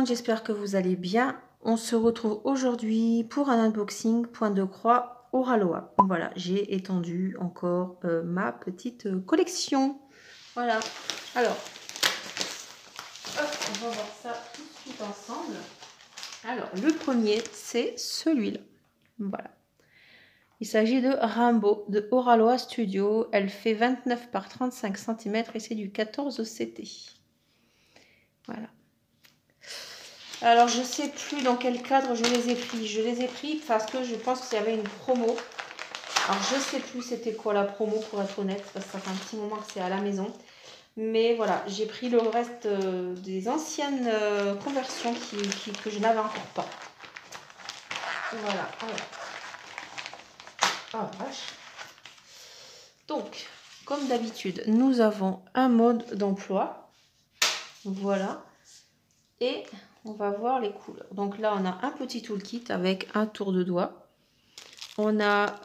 j'espère que vous allez bien. On se retrouve aujourd'hui pour un unboxing point de croix Oraloa. Voilà, j'ai étendu encore ma petite collection. Voilà, alors, hop, on va voir ça tout de suite ensemble. Alors, le premier, c'est celui-là. Voilà. Il s'agit de Rainbow de Oraloa Studio. Elle fait 29 par 35 cm et c'est du 14 CT. Voilà. Alors, je ne sais plus dans quel cadre je les ai pris. Je les ai pris parce que je pense qu'il y avait une promo. Alors, je ne sais plus c'était quoi la promo pour être honnête, parce que ça fait un petit moment que c'est à la maison. Mais voilà, j'ai pris le reste des anciennes conversions que je n'avais encore pas. Voilà. Alors. Oh, vache. Donc, comme d'habitude, nous avons un mode d'emploi. Voilà. Et on va voir les couleurs. Donc là, on a un petit toolkit avec un tour de doigt. On a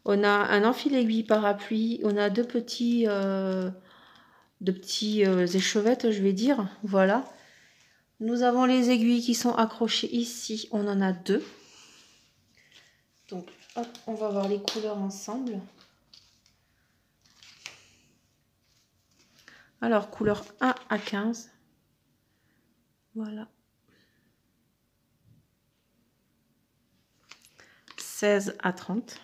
un enfil aiguille parapluie. On a deux petits échevettes, je vais dire. Voilà. Nous avons les aiguilles qui sont accrochées ici. On en a deux. Donc, hop, on va voir les couleurs ensemble. Alors, couleur 1 à 15. Voilà. 16 à 30.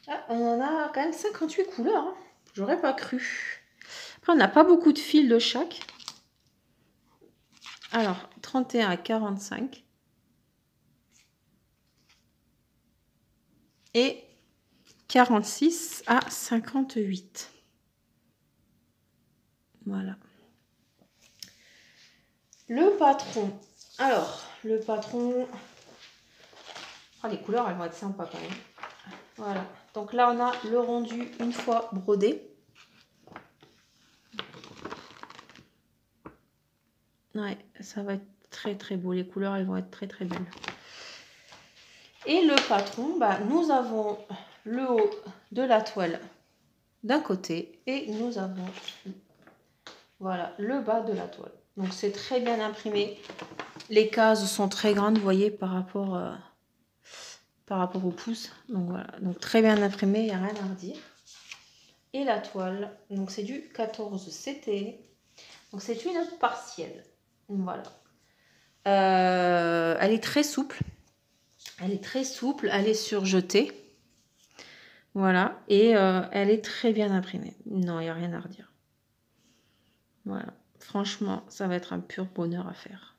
Ah, on en a quand même 58 couleurs. Hein. J'aurais pas cru. Après, on n'a pas beaucoup de fils de chaque. Alors, 31 à 45. Et 46 à 58. Voilà. Le patron. Alors, le patron... Ah, les couleurs, elles vont être sympas quand même. Voilà. Donc là, on a le rendu une fois brodé. Ouais, ça va être très très beau. Les couleurs, elles vont être très très belles. Et le patron, bah, nous avons le haut de la toile d'un côté et nous avons voilà, le bas de la toile. Donc c'est très bien imprimé. Les cases sont très grandes, vous voyez, par rapport au pouce. Donc voilà, donc très bien imprimé, il n'y a rien à redire. Et la toile, donc c'est du 14 CT. Donc c'est une partielle. Voilà. Elle est très souple. Elle est très souple, elle est surjetée. Voilà, et elle est très bien imprimée. Non, il n'y a rien à redire. Voilà, franchement, ça va être un pur bonheur à faire.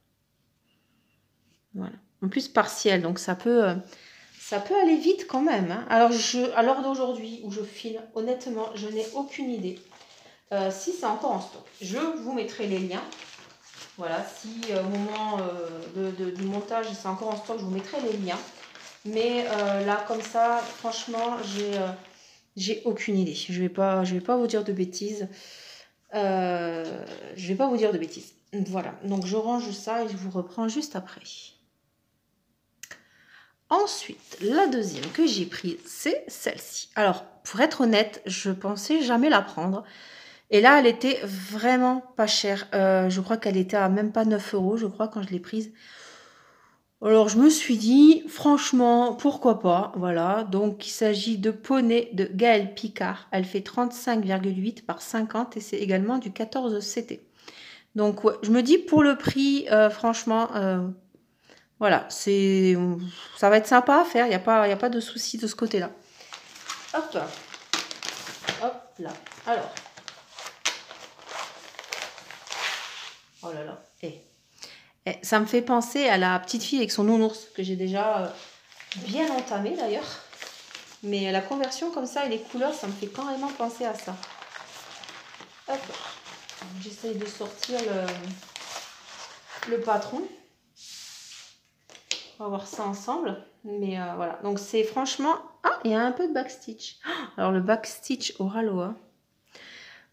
Voilà. En plus, partiel, donc ça peut aller vite quand même. Hein. Alors, à l'heure d'aujourd'hui où je filme, honnêtement, je n'ai aucune idée si c'est encore en stock. Je vous mettrai les liens. Voilà, si au moment du montage, c'est encore en stock, je vous mettrai les liens. Mais là, comme ça, franchement, j'ai aucune idée. Je vais pas vous dire de bêtises. Je vais pas vous dire de bêtises. Voilà, donc je range ça et je vous reprends juste après. Ensuite, la deuxième que j'ai prise, c'est celle-ci. Alors, pour être honnête, je pensais jamais la prendre. Et là, elle était vraiment pas chère. Je crois qu'elle était à même pas 9 €, je crois, quand je l'ai prise. Alors, je me suis dit, franchement, pourquoi pas. Voilà, donc il s'agit de Poney de Gaël Picard. Elle fait 35,8 par 50 et c'est également du 14 CT. Donc, ouais, je me dis, pour le prix, franchement, voilà, ça va être sympa à faire. Il n'y a pas de souci de ce côté-là. Hop, hop là. Alors, oh là là, ça me fait penser à la petite fille avec son nounours que j'ai déjà bien entamé d'ailleurs. Mais la conversion comme ça et les couleurs, ça me fait quand même penser à ça. Hop, j'essaye de sortir le patron. On va voir ça ensemble. Mais voilà, donc c'est franchement... Ah, il y a un peu de backstitch. Alors le backstitch Oraloa.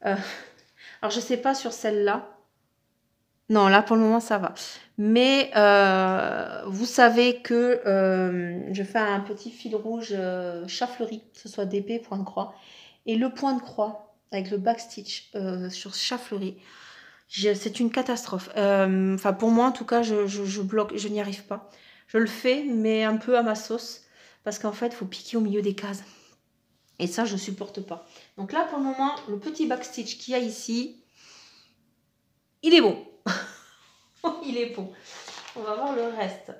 Alors je sais pas sur celle-là. Non, là pour le moment ça va. Mais vous savez que je fais un petit fil rouge chat fleuri, que ce soit d'épée, point de croix. Et le point de croix avec le backstitch sur chat fleuri, c'est une catastrophe. Enfin pour moi en tout cas, je bloque, je n'y arrive pas. Je le fais, mais un peu à ma sauce. Parce qu'en fait, il faut piquer au milieu des cases. Et ça, je supporte pas. Donc là, pour le moment, le petit backstitch qu'il y a ici, il est bon. Il est bon. On va voir le reste.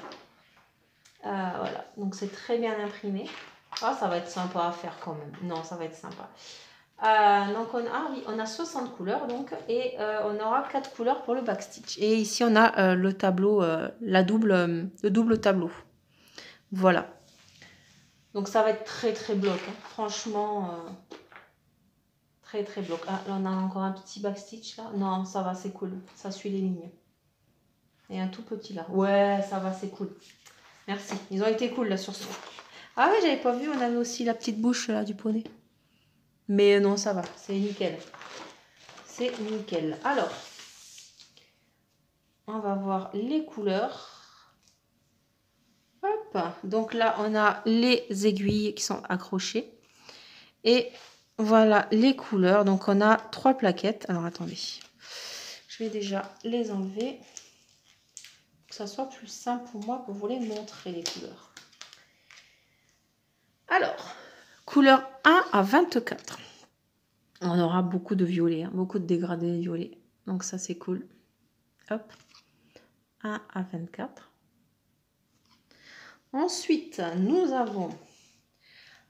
Voilà, donc c'est très bien imprimé. Ah, ça va être sympa à faire quand même. Non, ça va être sympa. Donc on a 60 couleurs donc et on aura 4 couleurs pour le backstitch. Et ici on a le tableau, le double tableau. Voilà. Donc ça va être très très bloc. Hein. Franchement, très très bloc. Ah, là on a encore un petit backstitch là. Non, ça va, c'est cool. Ça suit les lignes. Et un tout petit là. Ouais, ça va, c'est cool. Merci. Ils ont été cool là sur ce. Ah ouais, j'avais pas vu, on avait aussi la petite bouche là du poney. Mais non, ça va, c'est nickel. C'est nickel. Alors, on va voir les couleurs. Hop. Donc là, on a les aiguilles qui sont accrochées. Et voilà les couleurs. Donc on a 3 plaquettes. Alors attendez. Je vais déjà les enlever. Pour que ça soit plus simple pour moi pour vous les montrer les couleurs. Alors, couleur 1 à 24. On aura beaucoup de violet, hein, beaucoup de dégradés violets. Donc ça, c'est cool. Hop. 1 à 24. Ensuite, nous avons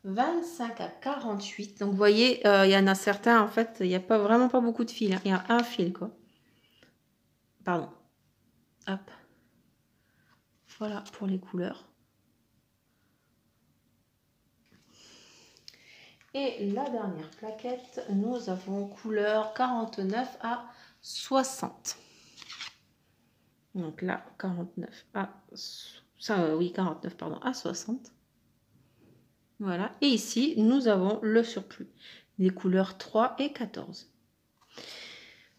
25 à 48. Donc, vous voyez, il y en a certains, en fait, il n'y a pas, vraiment pas beaucoup de fils. Hein. Il y a un fil, quoi. Pardon. Hop. Voilà pour les couleurs. Et la dernière plaquette, nous avons couleur 49 à 60. Donc là, 49 à... oui, 49, pardon, à 60. Voilà. Et ici, nous avons le surplus. Les couleurs 3 et 14.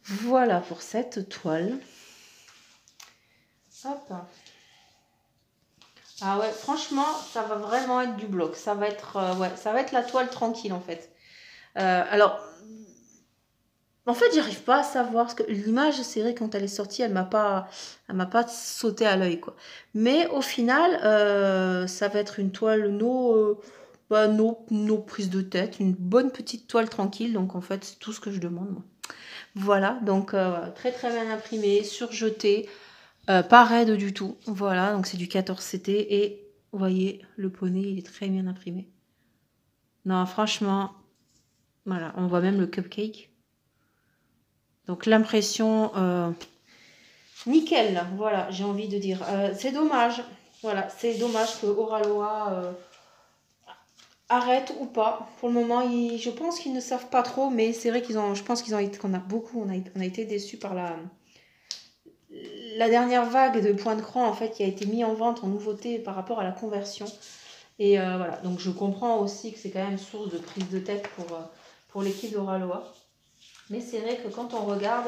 Voilà pour cette toile. Hop. Ah ouais, franchement, ça va vraiment être du bloc. Ça va être, ouais, ça va être la toile tranquille en fait. Alors, en fait, j'arrive pas à savoir parce que l'image, c'est vrai quand elle est sortie, elle m'a pas sauté à l'œil quoi. Mais au final, ça va être une toile no prise de tête, une bonne petite toile tranquille. Donc en fait, c'est tout ce que je demande moi. Voilà, donc très très bien imprimé, surjeté. Pas raide du tout. Voilà, donc c'est du 14 CT et vous voyez, le poney, il est très bien imprimé. Non, franchement, voilà, on voit même le cupcake. Donc l'impression, nickel, voilà, j'ai envie de dire. C'est dommage, voilà, c'est dommage que Oraloa arrête ou pas. Pour le moment, je pense qu'ils ne savent pas trop, mais c'est vrai je pense qu'on a été déçus par la dernière vague de points de cran en fait qui a été mis en vente en nouveauté par rapport à la conversion. Et voilà, donc je comprends aussi que c'est quand même source de prise de tête pour l'équipe d'Oraloa. Mais c'est vrai que quand on regarde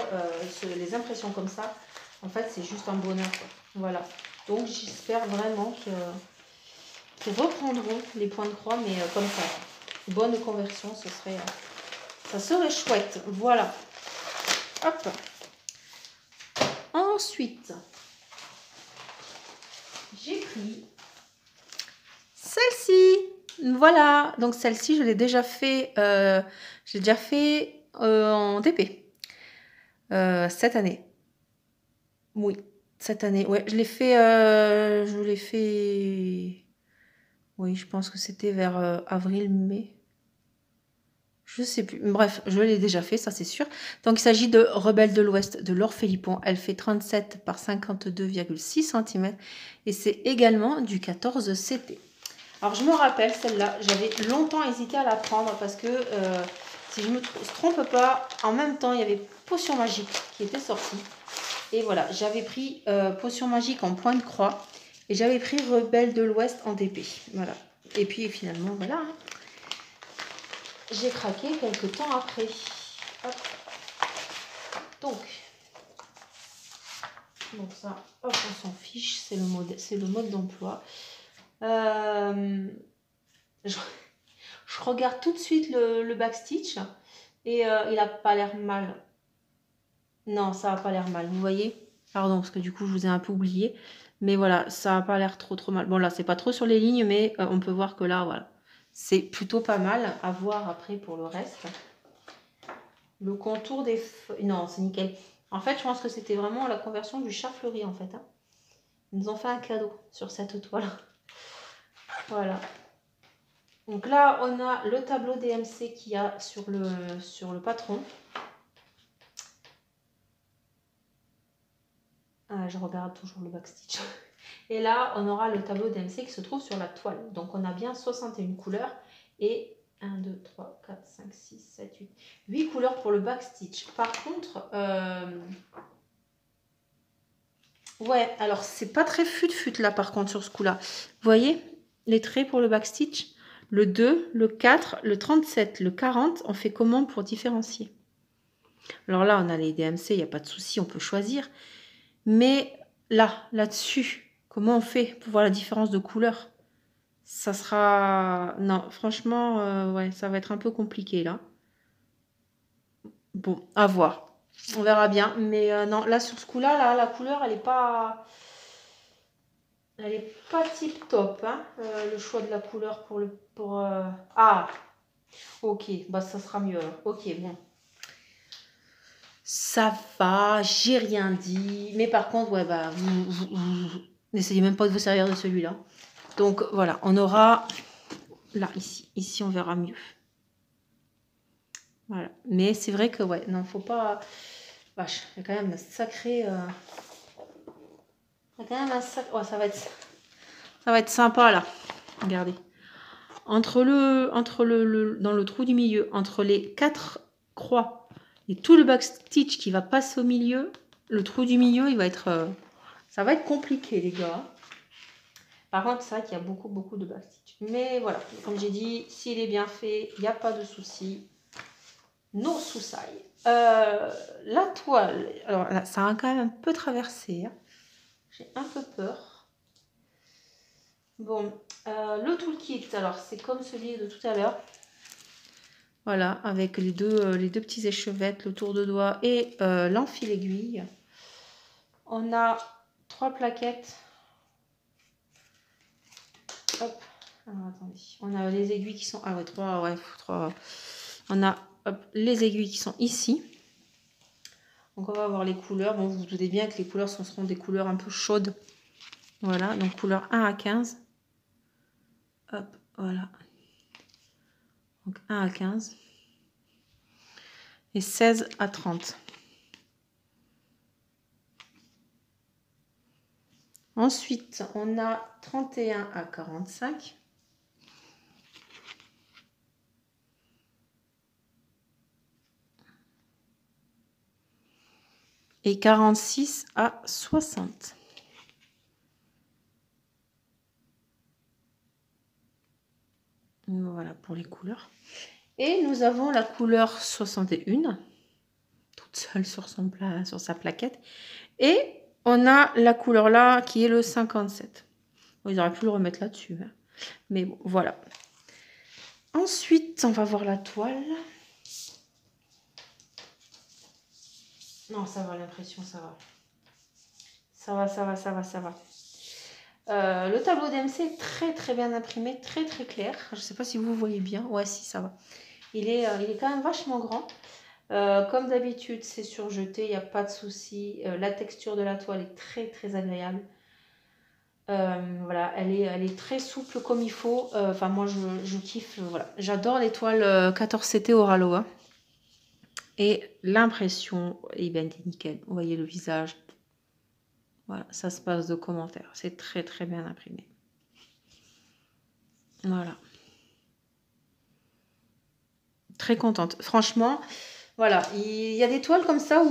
les impressions comme ça, en fait c'est juste un bonheur. Quoi. Voilà, donc j'espère vraiment qu'ils reprendront les points de croix, mais comme ça. Bonne conversion, ça serait chouette. Voilà. Hop. Ensuite, j'ai pris celle-ci. Voilà, donc celle-ci, je l'ai déjà fait, en TP cette année. Oui, cette année. Ouais, je l'ai fait. Oui, je pense que c'était vers avril, mai. Je sais plus. Bref, je l'ai déjà fait, ça c'est sûr. Donc il s'agit de Rebelle de l'Ouest de Laure Philippon. Elle fait 37 par 52,6 cm et c'est également du 14 CT. Alors je me rappelle celle-là, j'avais longtemps hésité à la prendre parce que si je ne me trompe pas, en même temps il y avait Potion Magique qui était sortie. Et voilà, j'avais pris Potion Magique en point de croix et j'avais pris Rebelle de l'Ouest en DP. Voilà. Et puis finalement, voilà. Hein. J'ai craqué quelques temps après. Hop. Donc, Donc ça, hop, on s'en fiche, c'est le mode d'emploi. Je regarde tout de suite le backstitch et il n'a pas l'air mal. Non, ça n'a pas l'air mal, vous voyez? Pardon, parce que du coup, je vous ai un peu oublié. Mais voilà, ça n'a pas l'air trop mal. Bon, là, c'est pas trop sur les lignes, mais on peut voir que là, voilà. C'est plutôt pas mal. À voir après pour le reste. Le contour des feuilles... Non, c'est nickel. En fait, je pense que c'était vraiment la conversion du chat fleuri, en fait. Hein. Ils nous ont fait un cadeau sur cette toile. Voilà. Donc là, on a le tableau DMC qu'il y a sur le patron. Ah, je regarde toujours le backstitch. Et là, on aura le tableau DMC qui se trouve sur la toile. Donc, on a bien 61 couleurs et 1, 2, 3, 4, 5, 6, 7, 8. 8 couleurs pour le backstitch. Par contre, ouais, alors c'est pas très fut-fut là par contre sur ce coup-là. Vous voyez les traits pour le backstitch? Le 2, le 4, le 37, le 40, on fait comment pour différencier? Alors là, on a les DMC, il n'y a pas de souci, on peut choisir. Mais là-dessus, comment on fait pour voir la différence de couleur? Ça sera... Non, franchement, ouais, ça va être un peu compliqué là. Bon, à voir. On verra bien. Mais non, là, sur ce coup-là, là, la couleur, elle n'est pas... Elle est pas tip top, hein, le choix de la couleur pour le... Ah, ok, bah ça sera mieux alors. Ok, bon. Ça va, j'ai rien dit. Mais par contre, ouais, bah, vous n'essayez même pas de vous servir de celui-là. Donc voilà, on aura là, ici. Ici, on verra mieux. Voilà. Mais c'est vrai que, ouais, non, faut pas... Vache, il y a quand même un sacré... Il y a quand même un sacré... Oh, ça va être sympa, là. Regardez. Dans le trou du milieu, entre les 4 croix et tout le backstitch qui va passer au milieu, le trou du milieu, il va être... ça va être compliqué, les gars. Par contre, c'est vrai qu'il y a beaucoup, beaucoup de backstitch. Mais voilà, comme j'ai dit, s'il est bien fait, il n'y a pas de souci. No soucis. La toile, alors là, ça a quand même un peu traversé. Hein. J'ai un peu peur. Bon, le toolkit, alors c'est comme celui de tout à l'heure. Voilà, avec les deux petits échevettes, le tour de doigt et l'enfil aiguille. On a 3 plaquettes. Hop, alors attendez. On a les aiguilles qui sont... Ah ouais, 3, ouais, 3. On a hop, les aiguilles qui sont ici. Donc on va voir les couleurs. Bon, vous vous doutez bien que les couleurs seront des couleurs un peu chaudes. Voilà, donc couleur 1 à 15. Hop, voilà. Donc 1 à 15. Et 16 à 30. Ensuite, on a 31 à 45. Et 46 à 60. Voilà pour les couleurs. Et nous avons la couleur 61, toute seule sur sa plaquette. Et on a la couleur là qui est le 57. Bon, ils auraient pu le remettre là-dessus. Hein. Mais bon, voilà. Ensuite, on va voir la toile. Non, ça va, l'impression, ça va. Ça va. Le tableau DMC est très très bien imprimé, très très clair. Je ne sais pas si vous voyez bien. Ouais, si, ça va. Il est quand même vachement grand. Comme d'habitude, c'est surjeté, il n'y a pas de souci. La texture de la toile est très très agréable. Voilà, elle est très souple comme il faut. Enfin, moi, je kiffe. Voilà. J'adore les toiles 14CT Oraloa. Et l'impression, eh bien, est nickel. Vous voyez le visage. Voilà, ça se passe de commentaires. C'est très très bien imprimé. Voilà. Très contente. Franchement, voilà. Il y a des toiles comme ça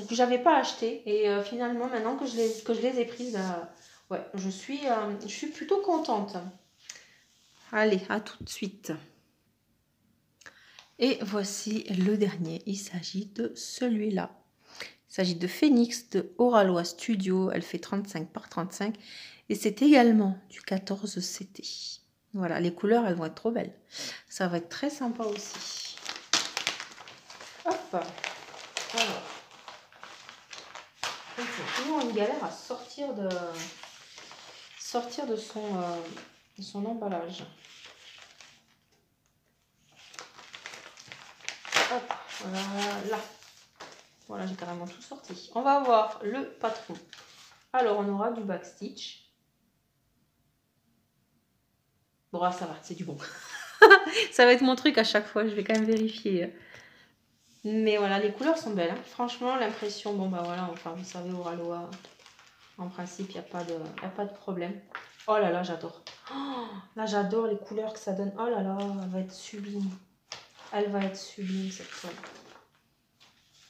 que j'avais pas acheté. Et finalement, maintenant que je les ai prises, ouais, je suis plutôt contente. Allez, à tout de suite. Et voici le dernier. Il s'agit de celui-là. Il s'agit de Phoenix de Oralois Studio. Elle fait 35 par 35 et c'est également du 14 CT. Voilà, les couleurs, elles vont être trop belles. Ça va être très sympa aussi. Hop. Alors. C'est toujours une galère à sortir de son emballage. Hop, voilà. Voilà, j'ai carrément tout sorti. On va avoir le patron. Alors, on aura du backstitch. Bon, ça va, c'est du bon. Ça va être mon truc à chaque fois, je vais quand même vérifier. Mais voilà, les couleurs sont belles. Hein. Franchement, l'impression, bon bah voilà, enfin, vous savez, Oralois, en principe, il n'y a pas de problème. Oh là là, j'adore. Oh, là, j'adore les couleurs que ça donne. Oh là là, elle va être sublime. Elle va être sublime, cette toile.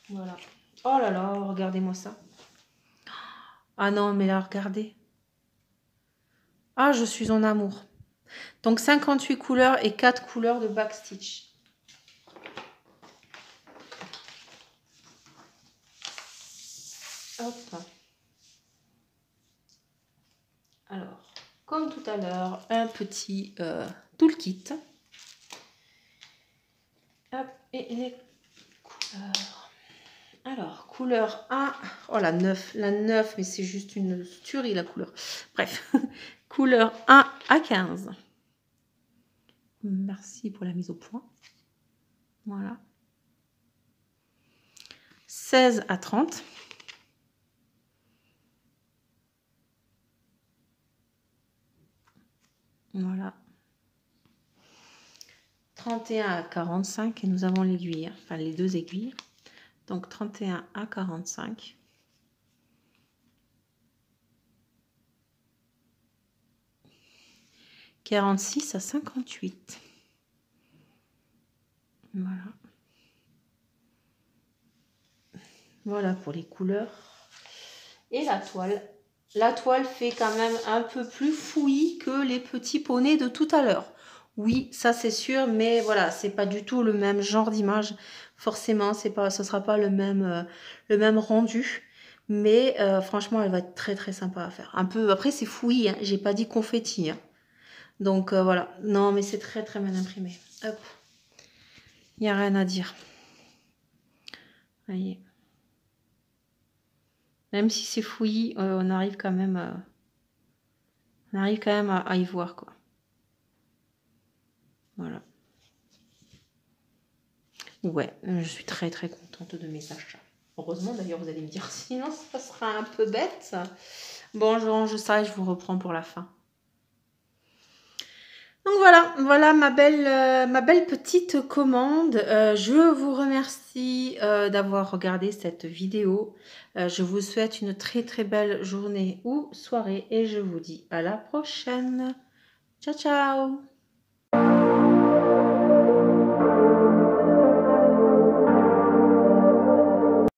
Voilà. Oh là là, regardez-moi ça. Ah non, mais là, regardez. Ah, je suis en amour. Donc, 58 couleurs et 4 couleurs de backstitch. Hop. Alors, comme tout à l'heure, un petit toolkit. Hop, et les couleurs. Alors, couleur 1. Oh, la 9. La 9, mais c'est juste une tuerie, la couleur. Bref, couleur 1 à 15. Merci pour la mise au point. Voilà. 16 à 30. Voilà. 31 à 45 et nous avons l'aiguille, enfin les deux aiguilles. Donc 31 à 45. « 46 à 58. Voilà. Voilà pour les couleurs. Et la toile. La toile fait quand même un peu plus fouillis que les petits poneys de tout à l'heure. Oui, ça c'est sûr, mais voilà, c'est pas du tout le même genre d'image. Forcément, ce sera pas le même rendu. Mais franchement, elle va être très très sympa à faire. Un peu, après c'est fouillis, hein. J'ai pas dit confetti. Hein. Donc voilà, non mais c'est très très bien imprimé. Hop, il n'y a rien à dire. Voyez. Même si c'est fouillis, on arrive quand même à y voir quoi. Voilà. Ouais, je suis très très contente de mes achats. Heureusement d'ailleurs, vous allez me dire, sinon ça sera un peu bête. Bon, je range ça et je vous reprends pour la fin. Donc voilà ma belle petite commande. Je vous remercie d'avoir regardé cette vidéo. Je vous souhaite une très très belle journée ou soirée et je vous dis à la prochaine. Ciao ciao.